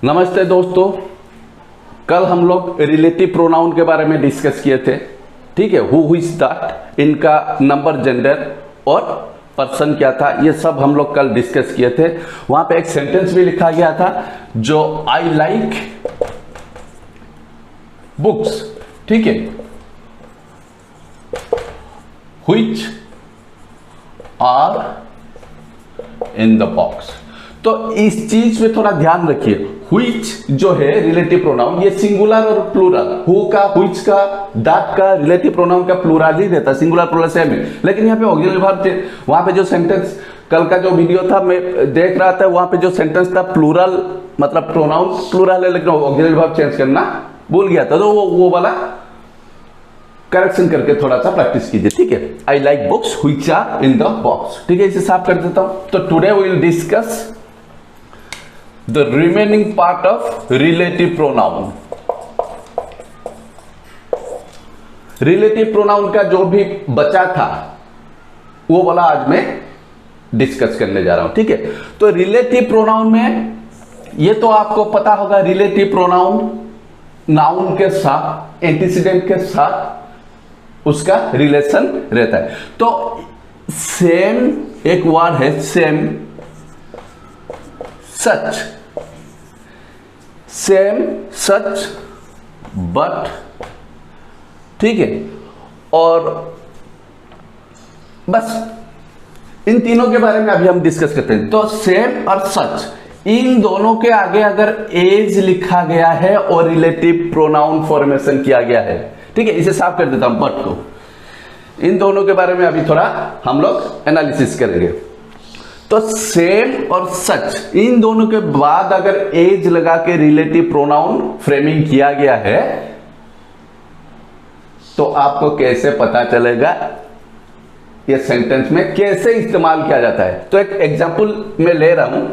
नमस्ते दोस्तों, कल हम लोग रिलेटिव प्रोनाउन के बारे में डिस्कस किए थे। ठीक है, हु इज दैट, इनका नंबर, जेंडर और पर्सन क्या था, ये सब हम लोग कल डिस्कस किए थे। वहां पे एक सेंटेंस भी लिखा गया था जो आई लाइक बुक्स, ठीक है, which are in the box. तो इस चीज पे थोड़ा ध्यान रखिए। व्हिच जो है रिलेटिव प्रोनाउन, ये सिंगुलर और प्लूरल, हु का, व्हिच का, दैट का रिलेटिव प्रोनाउन का प्लूरल ही रहता है, सिंगुलर प्लूरल सेम है। लेकिन यहाँ पे ऑक्सिलरी वर्ब थे, वहां पे जो सेंटेंस, कल का जो वीडियो था मैं देख रहा था, वहां पे जो सेंटेंस था प्लूरल, मतलब प्रोनाउन प्लूरल है लेकिन ऑक्सिलरी वर्ब चेंज करना भूल गया था, तो वो वाला करेक्शन करके थोड़ा सा प्रैक्टिस कीजिए। ठीक है, I like books which are in the box. ठीक है, इसे साफ कर देता हूं। तो today we will discuss the remaining part of relative pronoun. Relative pronoun का जो भी बचा था वो वाला आज मैं डिस्कस करने जा रहा हूं। ठीक है, तो रिलेटिव प्रोनाउन में ये तो आपको पता होगा, रिलेटिव प्रोनाउन नाउन के साथ, एंटीसीडेंट के साथ उसका रिलेशन रहता है। तो सेम एक वर्ड है, same, such, same, such, but, ठीक है, और बस इन तीनों के बारे में अभी हम डिस्कस करते हैं। तो सेम और सच, इन दोनों के आगे अगर एज लिखा गया है और रिलेटिव प्रोनाउन फॉर्मेशन किया गया है, ठीक है, इसे साफ कर देता हूं, बट को। इन दोनों के बारे में अभी थोड़ा हम लोग एनालिसिस करेंगे। तो सेम और सच, इन दोनों के बाद अगर एज लगा के रिलेटिव प्रोनाउन फ्रेमिंग किया गया है तो आपको कैसे पता चलेगा ये सेंटेंस में कैसे इस्तेमाल किया जाता है। तो एक एग्जांपल मैं ले रहा हूं।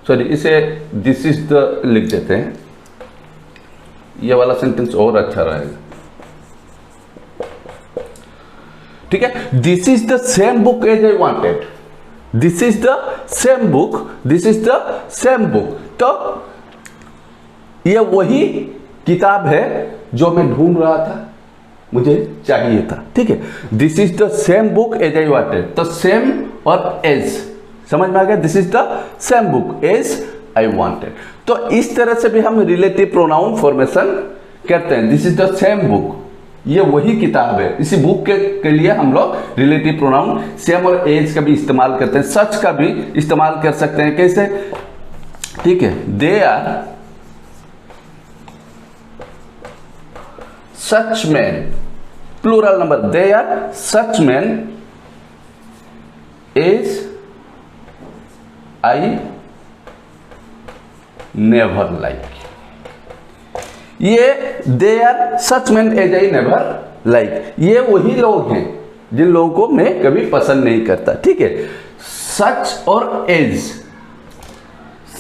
सॉरी, इसे दिस इज द लिख देते हैं, ये वाला सेंटेंस और अच्छा रहेगा। ठीक है, this is the same book as I wanted, this is the same book, this is the same book. तो ये वही किताब है जो मैं ढूंढ रहा था, मुझे चाहिए था। ठीक है, this is the same book as I wanted. तो सेम और एज समझ में आ गया, this is the same book as I wanted. तो इस तरह से भी हम रिलेटिव प्रोनाउन फॉर्मेशन करते हैं। This is the same book, ये वही किताब है। इसी बुक के लिए हम लोग रिलेटिव प्रोनाउन सेम और एज का भी इस्तेमाल करते हैं, सच का भी इस्तेमाल कर सकते हैं। कैसे? ठीक है, they are such man, plural number, they are such man as I never like. ये they are such man as I never like, ये वही लोग हैं जिन लोगों को मैं कभी पसंद नहीं करता। ठीक है, सच और एज,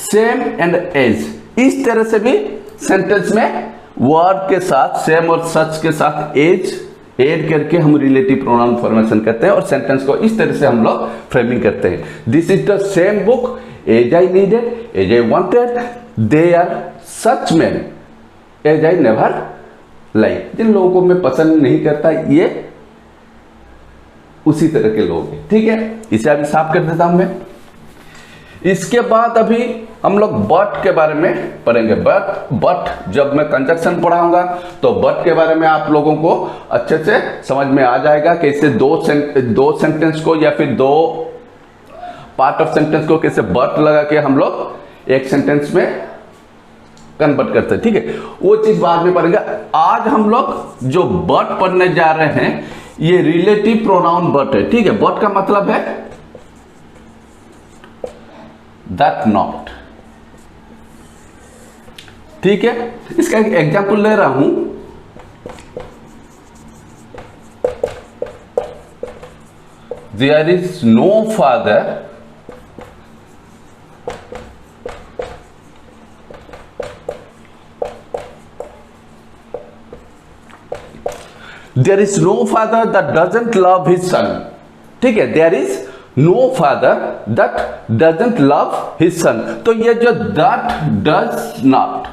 सेम एंड एज, इस तरह से भी सेंटेंस में वर्ड के साथ सेम और सच के साथ एज ऐड करके हम रिलेटिव प्रोनाउन फॉर्मेशन करते हैं और सेंटेंस को इस तरह से हम लोग फ्रेमिंग करते हैं। This is the same book as I needed, as I wanted, they are such man as I never like. जिन लोगों को मैं पसंद नहीं करता, ये उसी तरह के लोग हैं। ठीक है, इसे अभी साफ कर देता हूं मैं। इसके बाद अभी हम लोग बट के बारे में पढ़ेंगे। बट जब मैं कंजक्शन पढ़ाऊंगा तो बट के बारे में आप लोगों को अच्छे से समझ में आ जाएगा, कैसे दो सेंटेंस को या फिर दो पार्ट ऑफ सेंटेंस को कैसे बट लगा के हम लोग एक सेंटेंस में कन्वर्ट करते हैं। ठीक है, वो चीज बाद में पढ़ेंगे। आज हम लोग जो बट पढ़ने जा रहे हैं ये रिलेटिव प्रोनाउन बट है। ठीक है, बट का मतलब है दैट नॉट। ठीक है, इसका एक एग्जाम्पल ले रहा हूं। There is no father there is no father that doesn't love his son. ठीक है, there is no father that doesn't love his son. तो ये जो दैट डज नॉट,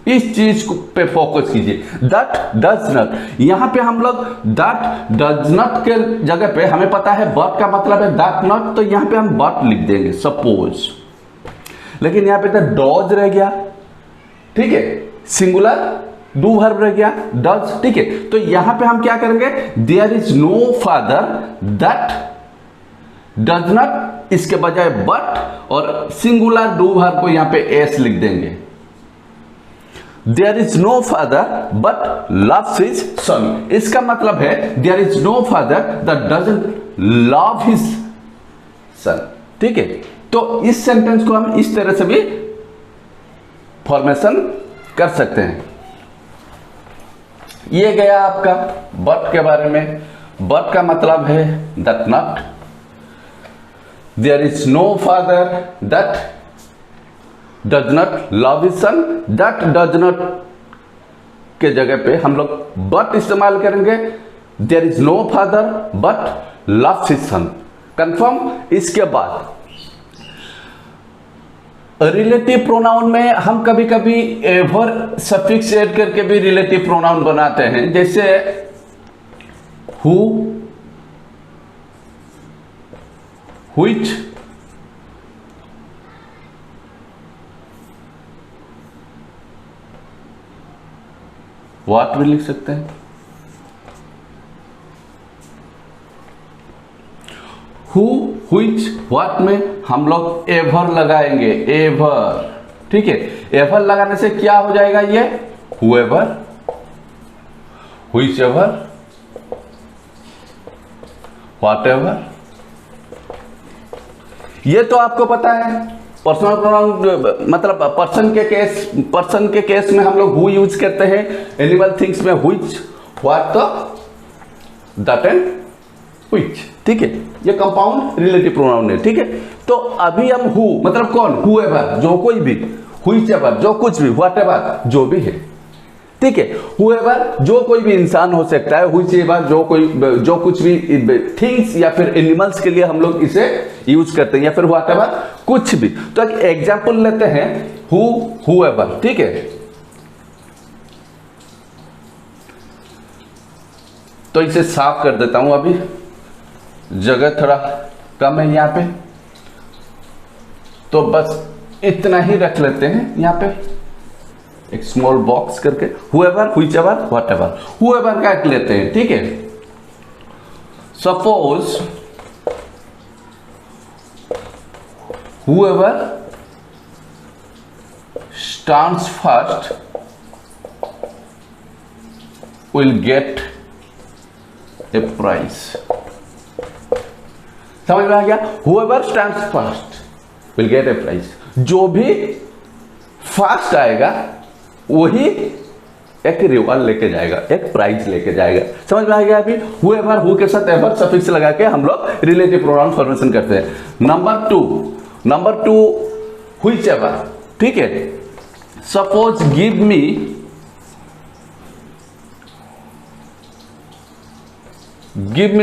इस चीज पे फोकस कीजिए, दैट डज नॉट। यहां पे हम लोग दैट डज नॉट के जगह पे हमें पता है बट का मतलब है दैट नॉट, तो यहां पे हम बट लिख देंगे सपोज, लेकिन यहां पे तो डॉज रह गया। ठीक है, सिंगुलर डू वर्ब रह गया डज। ठीक है, तो यहां पे हम क्या करेंगे, there is no father that does not, इसके बजाय बट और सिंगुलर डू वर्ब को यहां पे एस लिख देंगे। There is no father but loves his son, इसका मतलब है there is no father that doesn't love his son. ठीक है, तो इस सेंटेंस को हम इस तरह से भी फॉर्मेशन कर सकते हैं। ये गया आपका बट के बारे में। बट का मतलब है that not, there is no father that does not love his son, that does not के जगह पे हम लोग बट इस्तेमाल करेंगे, there is no father but loves his son. Confirm. इसके बाद रिलेटिव प्रोनाउन में हम कभी कभी एवर सफिक्स ऐड करके भी रिलेटिव प्रोनाउन बनाते हैं, जैसे हु, व्हिच, व्हाट भी लिख सकते हैं। हु, व्हिच, व्हाट में हम लोग एवर लगाएंगे, एवर। ठीक है, एवर लगाने से क्या हो जाएगा, ये whoever, whichever, whatever. ये तो आपको पता है पर्सनल प्रोनाउन मतलब पर्सन के केस में हम लोग हु यूज करते हैं, एनिमल थिंग्स में व्हिच, व्हाट तो दैट एंड व्हिच। ठीक है, ये कंपाउंड रिलेटिव प्रोनाउन है। ठीक है, तो अभी हम हु मतलब कौन, हुएवर जो कोई भी, व्हिच एवर जो कुछ भी, व्हाट एवर जो भी है। ठीक है, हुएवर जो कोई भी इंसान हो सकता है, व्हिच एवर जो कुछ भी थिंग्स या फिर एनिमल्स के लिए हम लोग इसे यूज करते हैं, या फिर व्हाट एवर कुछ भी। तो एक एग्जांपल लेते हैं, हुएवर। ठीक है, तो इसे साफ कर देता हूं, अभी जगह थोड़ा कम है यहां पे, तो बस इतना ही रख लेते हैं यहां पे एक स्मॉल बॉक्स करके, whoever, whichever, whatever. Whoever का एक लेते हैं। ठीक है, suppose whoever stands first will get a prize. समझ में आ गया, whoever stands first will get a prize. जो भी फर्स्ट आएगा वही एक रिवॉर्ड लेके जाएगा, एक प्राइज लेके जाएगा। समझ में आ गया। अभी हुएवर, हु के साथ एवर सफिक्स लगा के हम लोग रिलेटिव प्रोनाउन फॉर्मेशन करते हैं। Number two which ever. ठीक है, suppose give me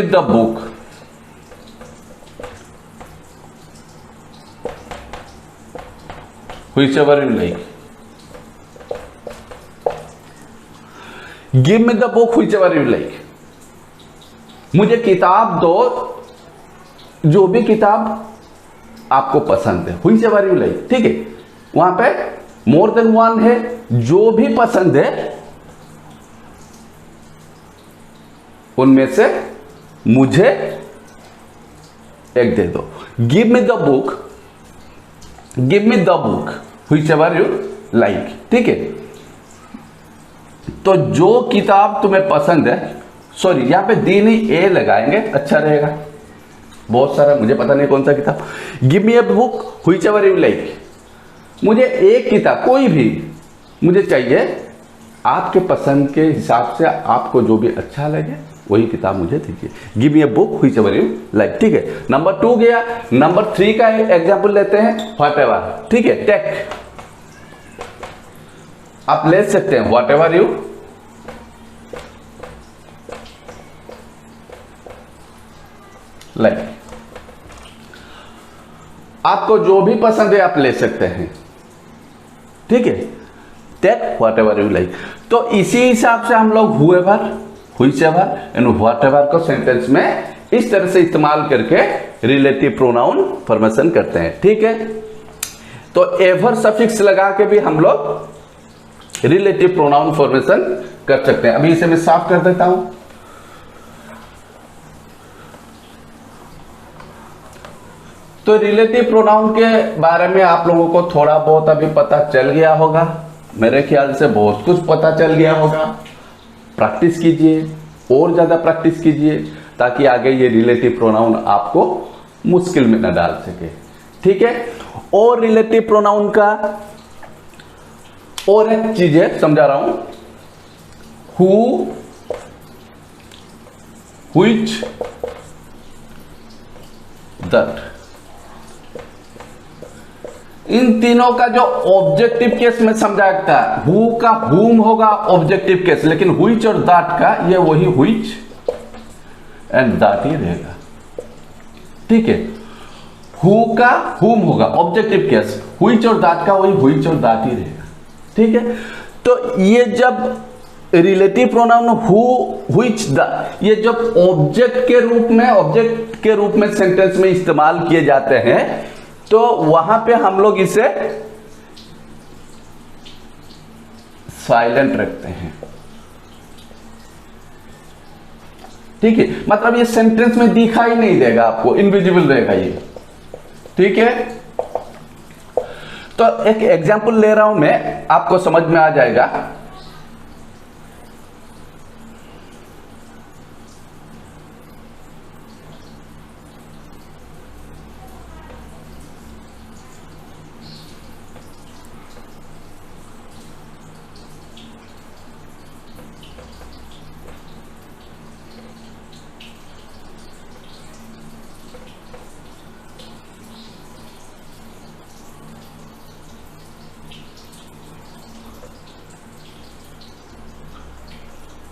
the book, whichever you like. Give me the book whichever you like. मुझे किताब दो, जो भी किताब आपको पसंद है, whichever you like. ठीक है, वहां पे मोर देन वन है, जो भी पसंद है उनमें से मुझे एक दे दो। Give me the book, give me the book whichever you like। ठीक है, तो जो किताब तुम्हें पसंद है, सॉरी यहां पे दी नहीं, ए लगाएंगे, अच्छा रहेगा, बहुत सारा मुझे पता नहीं कौन सा किताब। Give me a book whichever you like। मुझे एक किताब कोई भी मुझे चाहिए, आपके पसंद के हिसाब से आपको जो भी अच्छा लगे वही किताब मुझे दीजिए। Give me a book which ever you like, ठीक है। नंबर 2 गया। नंबर 3 का एग्जाम्पल लेते हैं, व्हाट एवर, ठीक है। टेक आप ले सकते हैं, व्हाट एवर यू लाइक, आपको जो भी पसंद है आप ले सकते हैं, ठीक है। Take whatever you like. तो इसी हिसाब से हम लोग हुएवर, व्हिचएवर एंड व्हाटएवर को सेंटेंस में इस तरह से इस्तेमाल करके रिलेटिव प्रोनाउन फॉर्मेशन करते हैं, ठीक है। तो एवर सफिक्स लगा के भी हम लोग रिलेटिव प्रोनाउन फॉर्मेशन कर सकते हैं। अभी इसे मैं साफ कर देता हूं। तो रिलेटिव प्रोनाउन के बारे में आप लोगों को थोड़ा बहुत अभी पता चल गया होगा, मेरे ख्याल से बहुत कुछ पता चल गया होगा। प्रैक्टिस कीजिए और ज्यादा प्रैक्टिस कीजिए ताकि आगे ये रिलेटिव प्रोनाउन आपको मुश्किल में न डाल सके, ठीक है। और रिलेटिव प्रोनाउन का और एक चीज है, समझा रहा हूं, हु, व्हिच, दैट, इन तीनों का जो ऑब्जेक्टिव केस में समझाया था, हु का हुम होगा ऑब्जेक्टिव केस, लेकिन व्हिच और दैट का ये वही व्हिच एंड दैट ही रहेगा, ठीक है। हु का हुम होगा ऑब्जेक्टिव केस, व्हिच और दैट का वही व्हिच और दैट ही रहेगा, ठीक है। तो ये जब relative pronoun who, which, that, ये जब ऑब्जेक्ट के रूप में सेंटेंस में इस्तेमाल किए जाते हैं तो वहां पे हम लोग इसे साइलेंट रखते हैं, ठीक है। मतलब ये सेंटेंस में दिखाई नहीं देगा आपको, इनविजिबल रहेगा ये, ठीक है। तो एक एग्जांपल ले रहा हूं मैं, आपको समझ में आ जाएगा।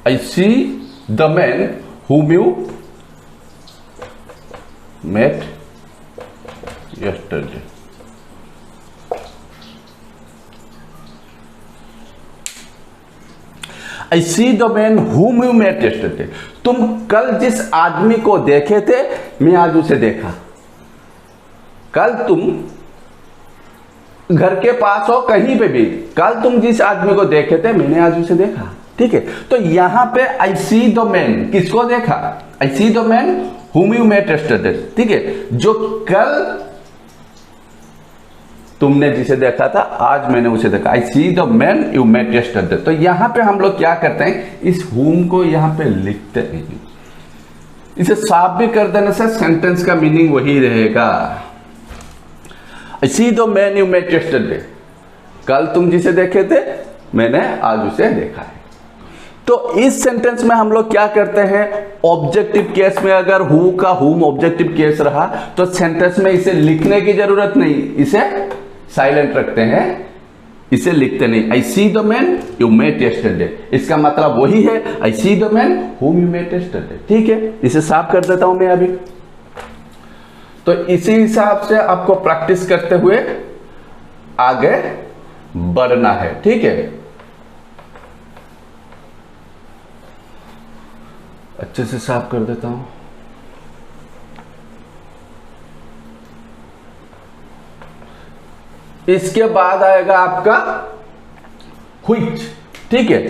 I see the man whom you met yesterday. I see the man whom you met yesterday. तुम कल जिस आदमी को देखे थे मैं आज उसे देखा। कल तुम घर के पास हो कहीं पे भी, कल तुम जिस आदमी को देखे थे मैंने आज उसे देखा, ठीक है। तो यहां पे आई सी द मैन, किसको देखा? I see the man whom you met yesterday, ठीक है। जो कल तुमने जिसे देखा था आज मैंने उसे देखा। I see the man you met yesterday. तो यहां पे हम लोग क्या करते हैं, इस whom को यहां पे लिखते नहीं, इसे साफ भी कर देने से सेंटेंस का मीनिंग वही रहेगा। I see the man you met yesterday, कल तुम जिसे देखे थे मैंने आज उसे देखा है। तो इस सेंटेंस में हम लोग क्या करते हैं, ऑब्जेक्टिव केस में अगर हु का हुम ऑब्जेक्टिव केस रहा तो सेंटेंस में इसे लिखने की जरूरत नहीं, इसे साइलेंट रखते हैं, इसे लिखते नहीं। I see the man you met yesterday, इसका मतलब वही है I see the man whom you met yesterday, ठीक है। इसे साफ कर देता हूं मैं अभी। तो इसी हिसाब से आपको प्रैक्टिस करते हुए आगे बढ़ना है, ठीक है। अच्छे से साफ कर देता हूं। इसके बाद आएगा आपका व्हिच, ठीक है।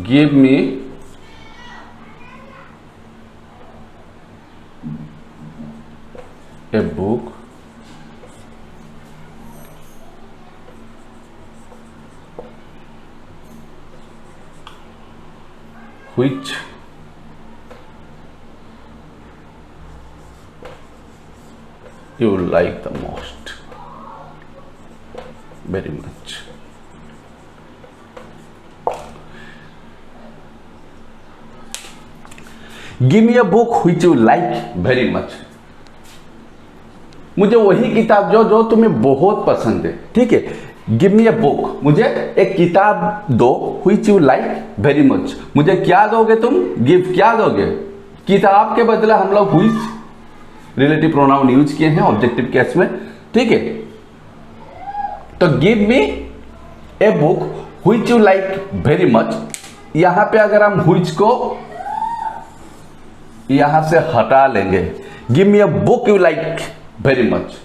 Give me a book which you like the most, very much. Give me a book which you like very much. मुझे वही किताब जो तुम्हें बहुत पसंद है, ठीक है. गिव मी अ बुक, मुझे एक किताब दो which you like very much. मुझे क्या दोगे तुम? गिव, क्या दोगे? किताब के बदले हम लोग which रिलेटिव प्रोनाउन यूज किए हैं ऑब्जेक्टिव केस में, ठीक है. तो give me a book which you like very much. यहां पे अगर हम which को यहां से हटा लेंगे, give me a book you like very much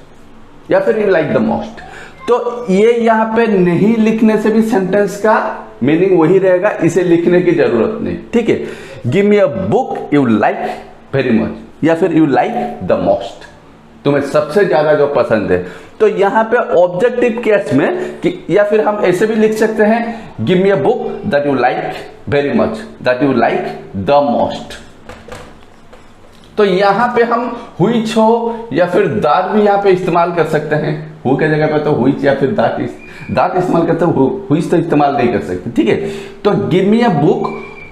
या फिर यू लाइक द मोस्ट, तो ये यहां पे नहीं लिखने से भी सेंटेंस का मीनिंग वही रहेगा, इसे लिखने की जरूरत नहीं, ठीक है. Give me a book you like very much या फिर यू लाइक द मोस्ट, तुम्हें सबसे ज्यादा जो पसंद है. तो यहां पे ऑब्जेक्टिव केस में कि या फिर हम ऐसे भी लिख सकते हैं, give me a book that you like very much, that you like the most. तो यहां पे हम हुईच हो या फिर दाट भी यहां पे इस्तेमाल कर सकते हैं. हु के जगह पे तो हुईच या फिर दाट इस्तेमाल करते हैं, हुईच तो इस्तेमाल नहीं कर सकते, ठीक है. तो give me a book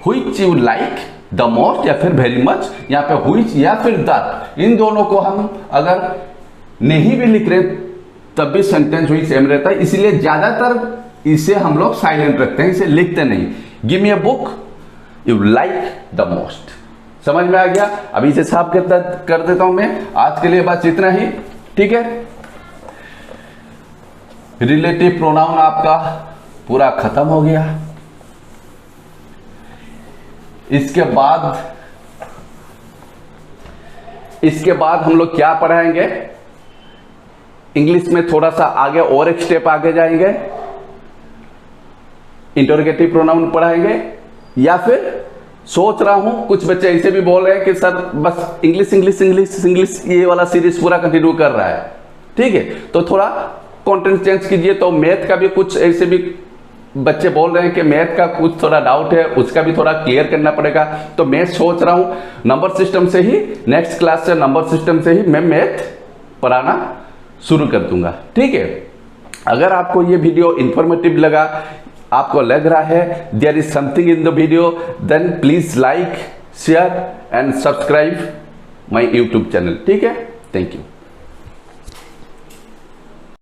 which you like the most या फिर वेरी मच, यहां पे हुईच या फिर दाट, इन दोनों को हम अगर नहीं भी लिख रहे तब भी सेंटेंस वही सेम रहता है, इसलिए ज्यादातर इसे हम लोग साइलेंट रखते हैं, इसे लिखते नहीं. Give me a book you like the most. समझ में आ गया? अभी इसे साफ कर देता हूं मैं. आज के लिए बस इतना ही, ठीक है. रिलेटिव प्रोनाउन आपका पूरा खत्म हो गया. इसके बाद हम लोग क्या पढ़ाएंगे? इंग्लिश में थोड़ा सा आगे और एक स्टेप आगे जाएंगे, इंटरोगेटिव प्रोनाउन पढ़ाएंगे. या फिर सोच रहा हूं, कुछ बच्चे ऐसे भी बोल रहे हैं कि सर बस इंग्लिश ये वाला सीरीज पूरा कंटिन्यू कर रहा है, ठीक है. तो थोड़ा कंटेंट चेंज कीजिए. तो मैथ का भी कुछ ऐसे भी बच्चे बोल रहे हैं कि मैथ का कुछ थोड़ा डाउट है, उसका भी थोड़ा क्लियर करना पड़ेगा. तो मैं सोच रहा हूं नंबर सिस्टम से ही, नेक्स्ट क्लास से नंबर सिस्टम से ही मैं मैथ पढ़ाना शुरू कर दूंगा, ठीक है. अगर आपको ये वीडियो इंफॉर्मेटिव लगा, आपको लग रहा है there is something in the video, then please like, share and subscribe my YouTube channel, ठीक है. Thank you.